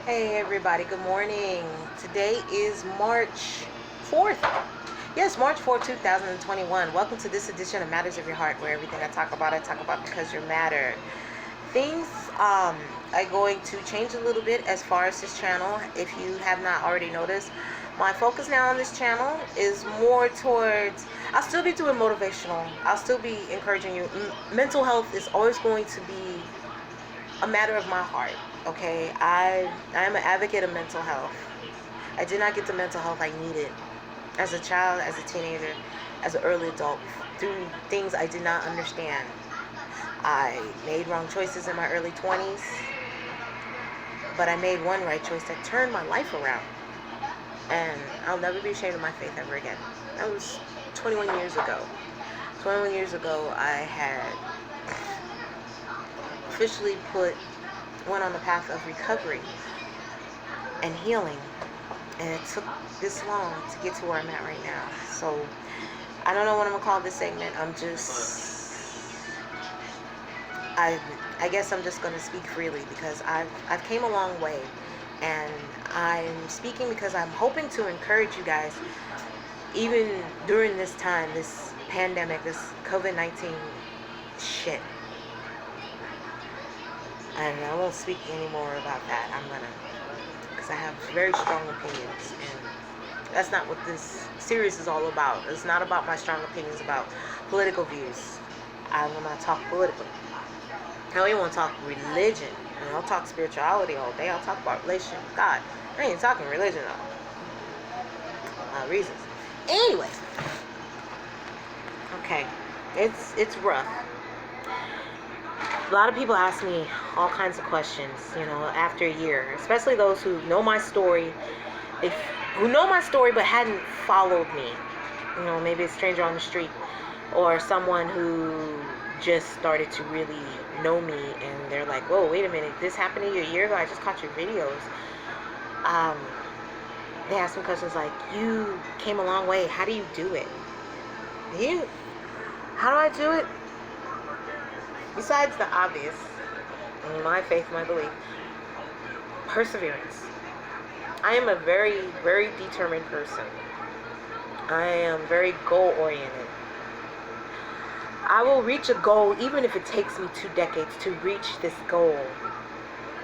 Hey everybody, good morning. Today is March 4th. Yes, March 4th, 2021. Welcome to this edition of Matters of Your Heart, where everything I talk about because you matter. Things are going to change a little bit as far as this channel. If you have not already noticed, my focus now on this channel is more towards, I'll still be doing motivational. I'll still be encouraging you. Mental health is always going to be a matter of my heart. Okay, I am an advocate of mental health. I did not get the mental health I needed as a child, as a teenager, as an early adult, through things I did not understand. I made wrong choices in my early 20s, but I made one right choice that turned my life around, and I'll never be ashamed of my faith ever again. That was 21 years ago. 21 years ago, I had officially went on the path of recovery and healing, and it took this long to get to where I'm at right now. So I don't know what I'm gonna call this segment. I guess I'm just gonna speak freely because I've came a long way, and I'm speaking because I'm hoping to encourage you guys, even during this time, this pandemic, this COVID-19 shit. And I won't speak anymore about that. Because I have very strong opinions, and that's not what this series is all about. It's not about my strong opinions about political views. I will not talk politically. I don't even want to talk religion. I'll talk spirituality all day. I'll talk about relationship with God. I ain't talking religion though. Reasons. Anyway, okay, it's rough. A lot of people ask me all kinds of questions, after a year, especially those who know my story, who know my story but hadn't followed me. Maybe a stranger on the street, or someone who just started to really know me, and they're like, whoa, wait a minute, this happened to you a year ago? I just caught your videos. They ask me questions like, you came a long way, how do you do it? How do I do it? Besides the obvious, my faith, my belief, perseverance. I am a very, very determined person. I am very goal-oriented. I will reach a goal even if it takes me 2 decades to reach this goal.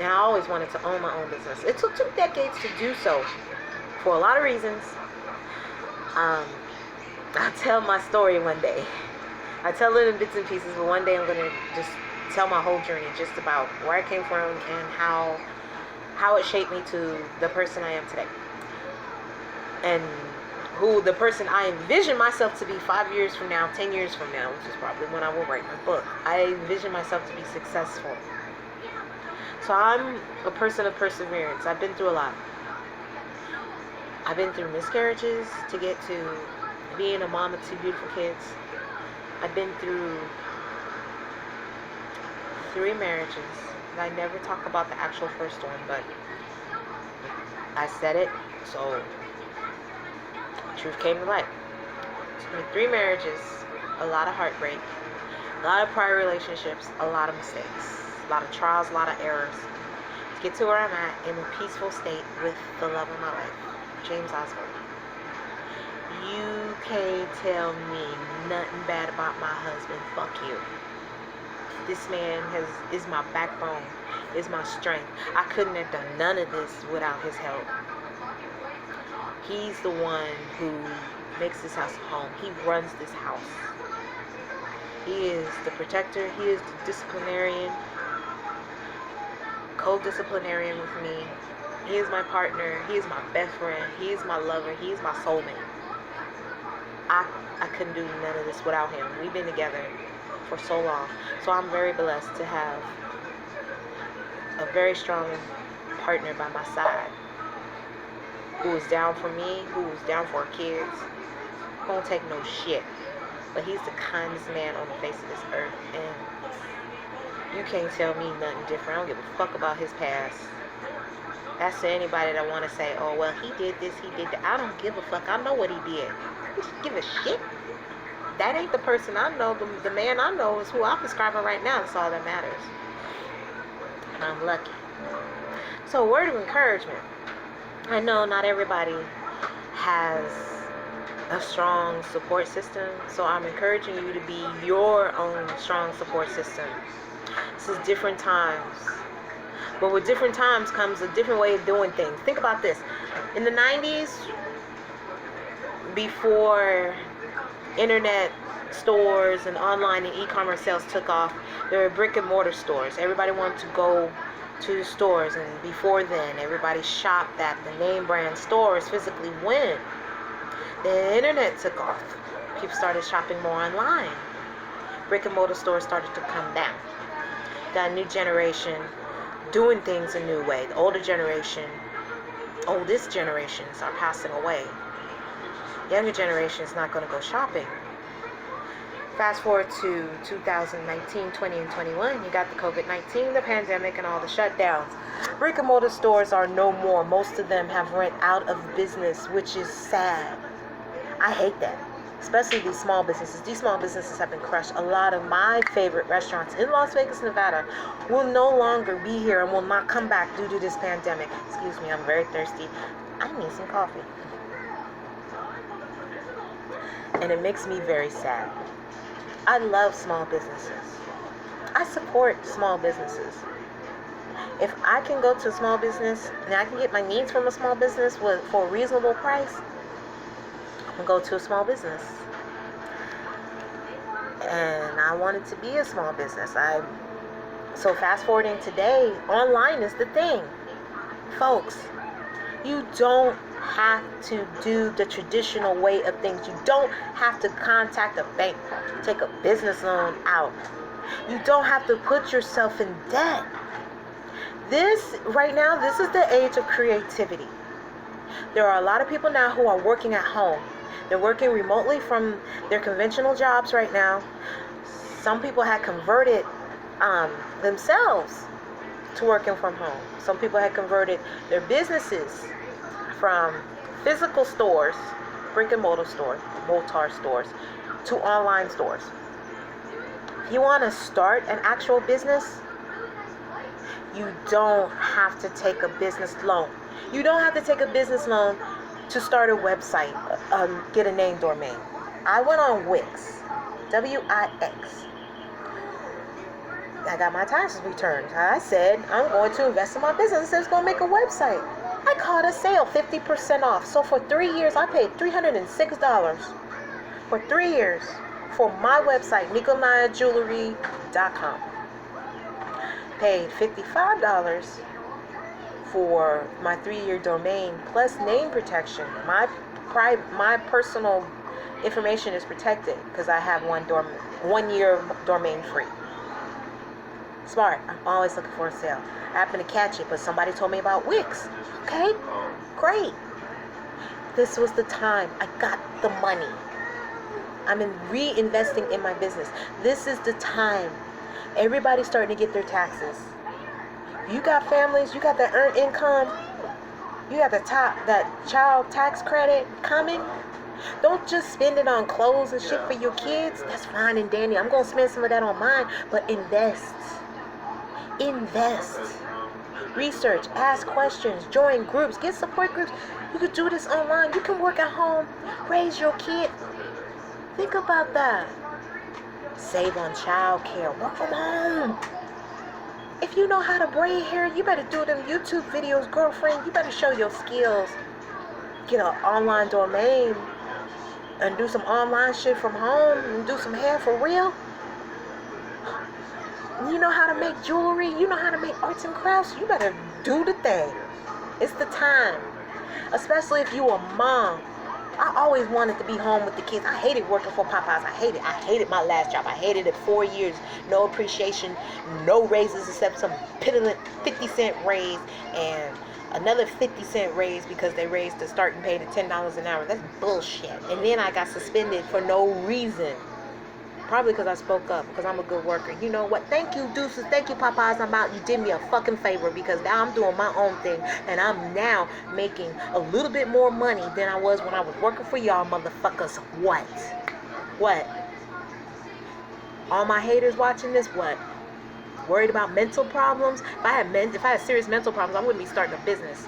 Now, I always wanted to own my own business. It took 2 decades to do so for a lot of reasons. I'll tell my story one day. I tell it in bits and pieces, but one day I'm going to just tell my whole journey, just about where I came from and how it shaped me to the person I am today. And who the person I envision myself to be 5 years from now, 10 years from now, which is probably when I will write my book. I envision myself to be successful. So I'm a person of perseverance. I've been through a lot. I've been through miscarriages to get to being a mom of 2 beautiful kids. I've been through 3 marriages. I never talk about the actual first one, but I said it, so the truth came to light. It took me 3 marriages, a lot of heartbreak, a lot of prior relationships, a lot of mistakes, a lot of trials, a lot of errors, to get to where I'm at in a peaceful state with the love of my life, James Osborne. You can't tell me nothing bad about my husband. Fuck you. This man is my backbone, is my strength. I couldn't have done none of this without his help. He's the one who makes this house a home. He runs this house. He is the protector. He is the disciplinarian, co-disciplinarian with me. He is my partner. He is my best friend. He is my lover. He is my soulmate. I couldn't do none of this without him. We've been together for so long. So I'm very blessed to have a very strong partner by my side, who is down for me, who is down for our kids, who don't take no shit. But he's the kindest man on the face of this earth, and you can't tell me nothing different. I don't give a fuck about his past. That's to anybody that want to say, oh, well, he did this, he did that. I don't give a fuck. I know what he did. I don't give a shit. That ain't the person I know. The man I know is who I'm describing right now. That's all that matters. And I'm lucky. So, word of encouragement. I know not everybody has a strong support system, so I'm encouraging you to be your own strong support system. This is different times. But with different times comes a different way of doing things. Think about this. In the 90s, before internet stores and online and e-commerce sales took off, there were brick and mortar stores. Everybody wanted to go to the stores, and before then, everybody shopped at the name brand stores physically. When the internet took off, people started shopping more online. Brick and mortar stores started to come down. Got a new generation doing things a new way. The oldest generations are passing away. Younger generation is not going to go shopping. Fast forward to 2019, 20, and 21, you got the COVID-19, the pandemic, and all the shutdowns. Brick and mortar stores are no more. Most of them have went out of business, which is sad. I hate that. Especially these small businesses. These small businesses have been crushed. A lot of my favorite restaurants in Las Vegas, Nevada will no longer be here and will not come back due to this pandemic. Excuse me, I'm very thirsty. I need some coffee. And it makes me very sad. I love small businesses. I support small businesses. If I can go to a small business and I can get my needs from a small business for a reasonable price, I'm going to go to a small business. And I want it to be a small business. So fast forwarding today, online is the thing. Folks, you don't have to do the traditional way of things. You don't have to contact a bank, take a business loan out. You don't have to put yourself in debt. Right now, this is the age of creativity. There are a lot of people now who are working at home. They're working remotely from their conventional jobs right now. Some people had converted themselves to working from home. Some people had converted their businesses from physical stores, brick and mortar stores, to online stores. If you want to start an actual business, you don't have to take a business loan. You don't have to take a business loan to start a website, get a name domain. I went on Wix, W-I-X. I got my taxes returned. I said, I'm going to invest in my business. It's going to make a website. I caught a sale, 50% off. So for 3 years, I paid $306 for 3 years for my website, NicoMayaJewelry.com. Paid $55 for my 3-year domain plus name protection. My personal information is protected because I have 1 year domain free. Smart. I'm always looking for a sale. I happened to catch it, but somebody told me about Wix. Okay, great. This was the time. I got the money. I'm reinvesting in my business. This is the time. Everybody's starting to get their taxes. You got families, you got the earned income, you got that child tax credit coming. Don't just spend it on clothes and shit for your kids. That's fine and dandy. I'm going to spend some of that on mine, but invest. Invest. Research, ask questions, join groups, get support groups. You could do this online. You can work at home, raise your kid. Think about that. Save on child care. Work from home. If you know how to braid hair, you better do them YouTube videos, girlfriend. You better show your skills. Get an online domain and do some online shit from home and do some hair for real. You know how to make jewelry. You know how to make arts and crafts. You better do the thing. It's the time. Especially if you a mom. I always wanted to be home with the kids. I hated working for Popeyes. I hated my last job. I hated it 4 years. No appreciation. No raises except some piddling 50-cent raise and another 50-cent raise because they raised the starting pay to $10 an hour. That's bullshit. And then I got suspended for no reason. Probably because I spoke up, because I'm a good worker. You know what? Thank you, deuces. Thank you, Popeyes. I'm out. You did me a fucking favor because now I'm doing my own thing. And I'm now making a little bit more money than I was when I was working for y'all motherfuckers. What? What? All my haters watching this? What? Worried about mental problems? If I had serious mental problems, I wouldn't be starting a business.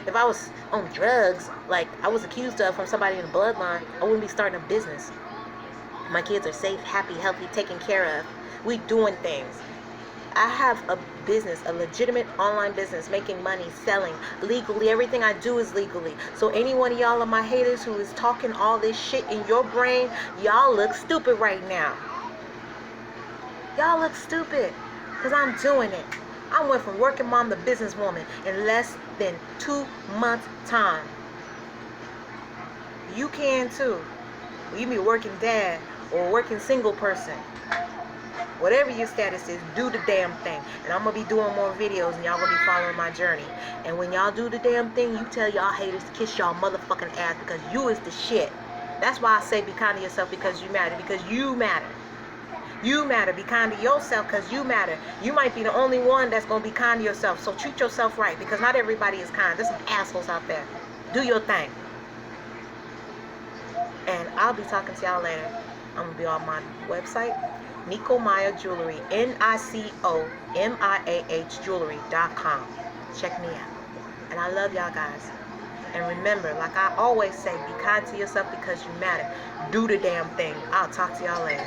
If I was on drugs, like I was accused of from somebody in the bloodline, I wouldn't be starting a business. My kids are safe, happy, healthy, taken care of. We doing things. I have a business, a legitimate online business, making money, selling legally. Everything I do is legally. So any one of y'all of my haters who is talking all this shit in your brain, y'all look stupid right now. Y'all look stupid because I'm doing it. I went from working mom to businesswoman in less than 2 months time. You can too. You be working dad or working single person. Whatever your status is, do the damn thing. And I'm going to be doing more videos and y'all going to be following my journey. And when y'all do the damn thing, you tell y'all haters to kiss y'all motherfucking ass because you is the shit. That's why I say be kind to yourself because you matter. Because you matter. You matter. Be kind to yourself because you matter. You might be the only one that's going to be kind to yourself. So treat yourself right because not everybody is kind. There's some assholes out there. Do your thing. And I'll be talking to y'all later. I'm going to be on my website, Nico Maya Jewelry, NICOMIAH Jewelry.com. Check me out. And I love y'all guys. And remember, like I always say, be kind to yourself because you matter. Do the damn thing. I'll talk to y'all later.